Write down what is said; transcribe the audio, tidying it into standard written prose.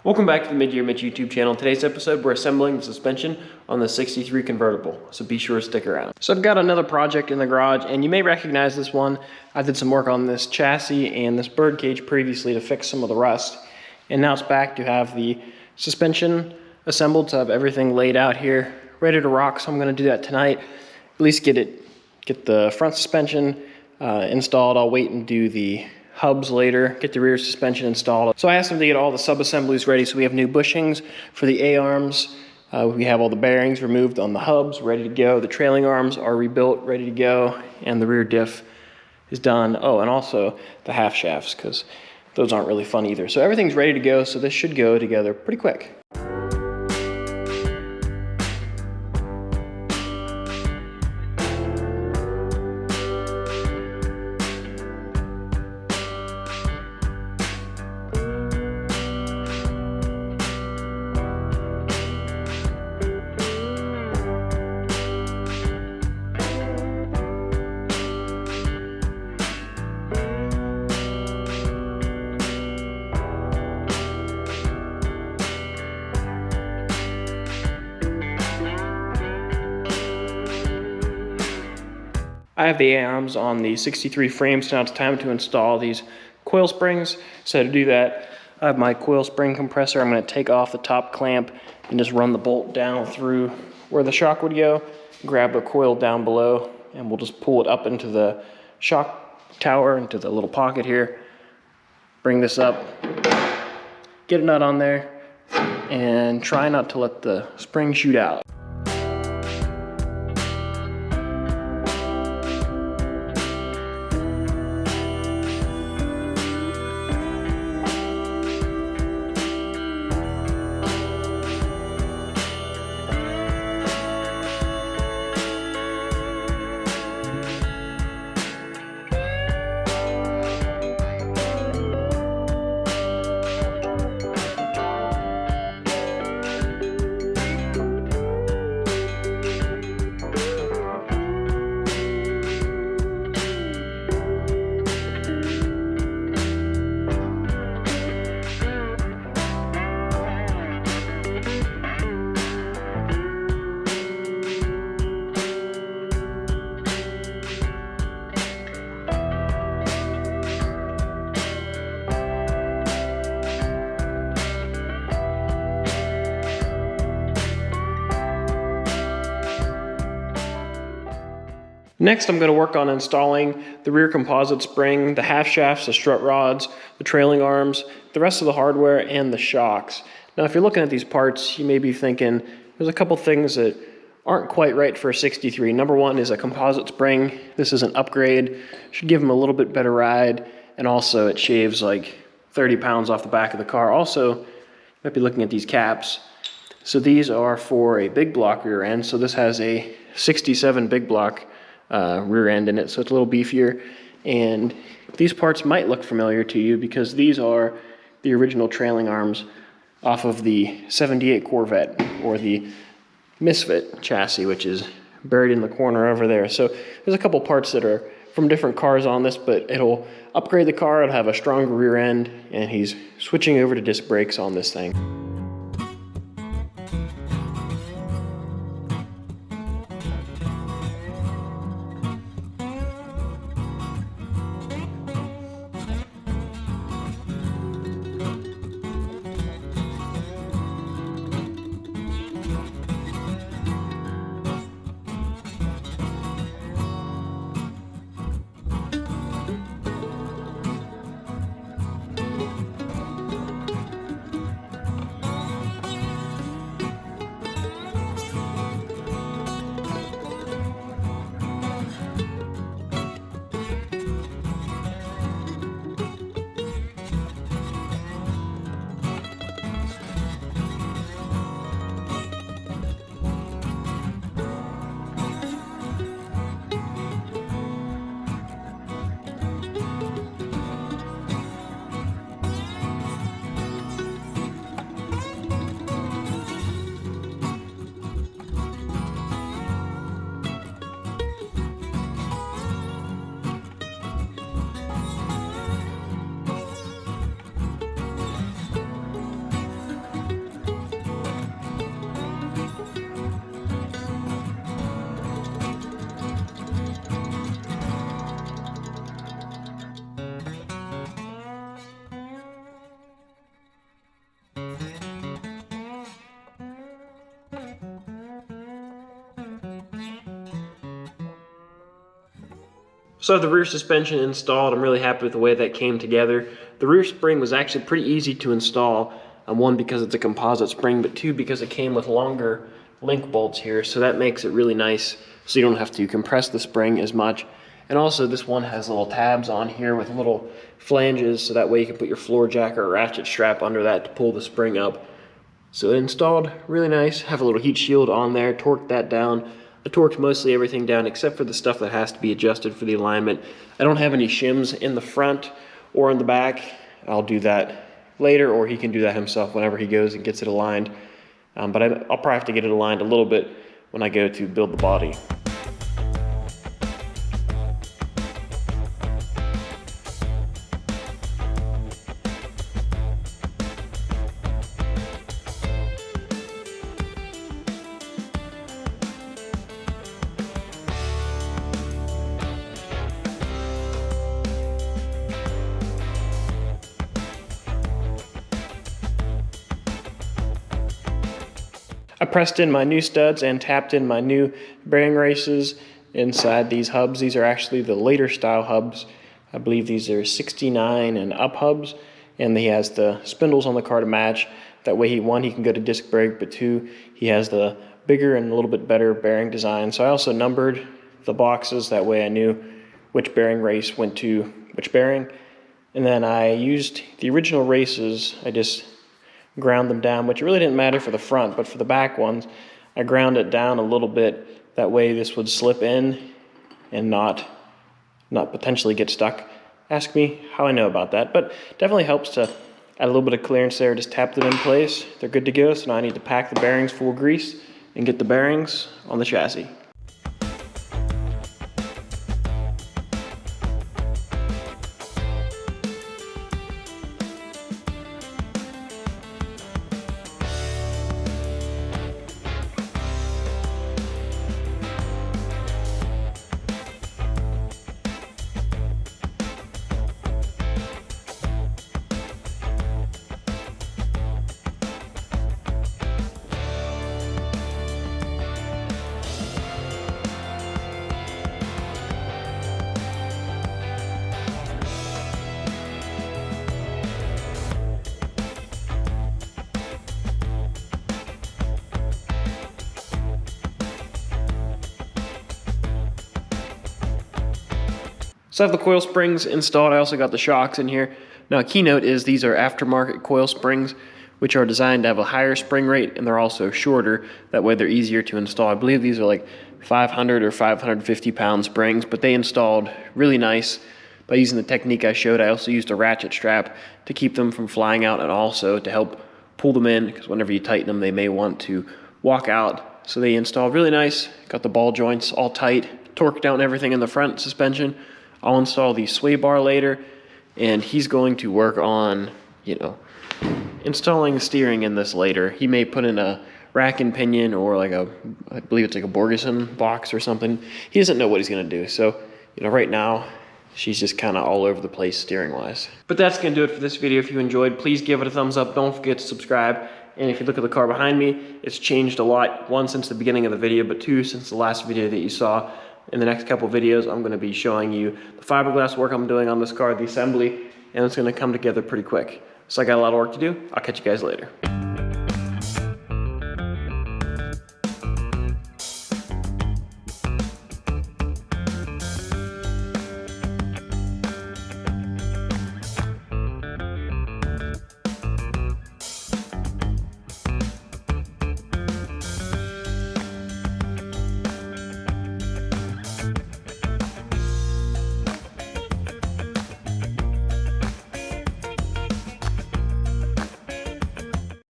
Welcome back to the Mid-Year Mitch YouTube channel. In today's episode, we're assembling the suspension on the 63 convertible, so be sure to stick around. So I've got another project in the garage, and you may recognize this one. I did some work on this chassis and this bird cage previously to fix some of the rust, and now it's back to have the suspension assembled, so I have everything laid out here, ready to rock. So I'm going to do that tonight, at least get the front suspension installed. I'll wait and do the hubs later, get the rear suspension installed. So I asked them to get all the sub-assemblies ready. So we have new bushings for the A-arms. We have all the bearings removed on the hubs, ready to go. The trailing arms are rebuilt, ready to go. And the rear diff is done. Oh, and also the half shafts, because those aren't really fun either. So everything's ready to go, so this should go together pretty quick. I have the A-arms on the 63 frames, so now it's time to install these coil springs. So to do that, I have my coil spring compressor. I'm going to take off the top clamp and just run the bolt down through where the shock would go, grab the coil down below, and we'll just pull it up into the shock tower, into the little pocket here. Bring this up, get a nut on there, and try not to let the spring shoot out. Next, I'm going to work on installing the rear composite spring, the half shafts, the strut rods, the trailing arms, the rest of the hardware, and the shocks. Now, if you're looking at these parts, you may be thinking, there's a couple things that aren't quite right for a 63. Number one is a composite spring. This is an upgrade. Should give them a little bit better ride, and also it shaves like 30 pounds off the back of the car. Also, you might be looking at these caps. So these are for a big block rear end. So this has a 67 big block rear end in it, so it's a little beefier. And these parts might look familiar to you because these are the original trailing arms off of the 78 Corvette, or the Misfit chassis, which is buried in the corner over there. So there's a couple parts that are from different cars on this, but it'll upgrade the car. It'll have a stronger rear end, and he's switching over to disc brakes on this thing. So I have the rear suspension installed. I'm really happy with the way that came together. The rear spring was actually pretty easy to install. One, because it's a composite spring, but two, because it came with longer link bolts here. So that makes it really nice, so you don't have to compress the spring as much. And also this one has little tabs on here with little flanges, so that way you can put your floor jack or ratchet strap under that to pull the spring up. So it installed really nice. Have a little heat shield on there, torqued that down. I torqued mostly everything down except for the stuff that has to be adjusted for the alignment. I don't have any shims in the front or in the back. I'll do that later, or he can do that himself whenever he goes and gets it aligned. But I'll probably have to get it aligned a little bit when I go to build the body. I pressed in my new studs and tapped in my new bearing races inside these hubs. These are actually the later style hubs. I believe these are 69 and up hubs, and he has the spindles on the car to match. That way, one, he can go to disc brake, but two, he has the bigger and a little bit better bearing design. So I also numbered the boxes. That way I knew which bearing race went to which bearing. And then I used the original races. I just ground them down, which really didn't matter for the front, but for the back ones, I ground it down a little bit. That way this would slip in and not potentially get stuck. Ask me how I know about that, but definitely helps to add a little bit of clearance there. Just tap them in place. They're good to go. So now I need to pack the bearings full of grease and get the bearings on the chassis. So I have the coil springs installed. I also got the shocks in here. Now, a keynote is these are aftermarket coil springs, which are designed to have a higher spring rate, and they're also shorter. That way they're easier to install. I believe these are like 500 or 550 pound springs, but they installed really nice by using the technique I showed. I also used a ratchet strap to keep them from flying out and also to help pull them in, because whenever you tighten them, they may want to walk out. So they installed really nice. Got the ball joints all tight, torqued down everything in the front suspension. I'll install the sway bar later, and he's going to work on, installing steering in this later. He may put in a rack and pinion or like I believe it's like a Borgeson box or something. He doesn't know what he's going to do. So, right now, she's just kind of all over the place steering wise. But that's going to do it for this video. If you enjoyed, please give it a thumbs up. Don't forget to subscribe. And if you look at the car behind me, it's changed a lot. One, since the beginning of the video, but two, since the last video that you saw. In the next couple videos, I'm going to be showing you the fiberglass work I'm doing on this car, the assembly, and it's going to come together pretty quick. So I got a lot of work to do. I'll catch you guys later.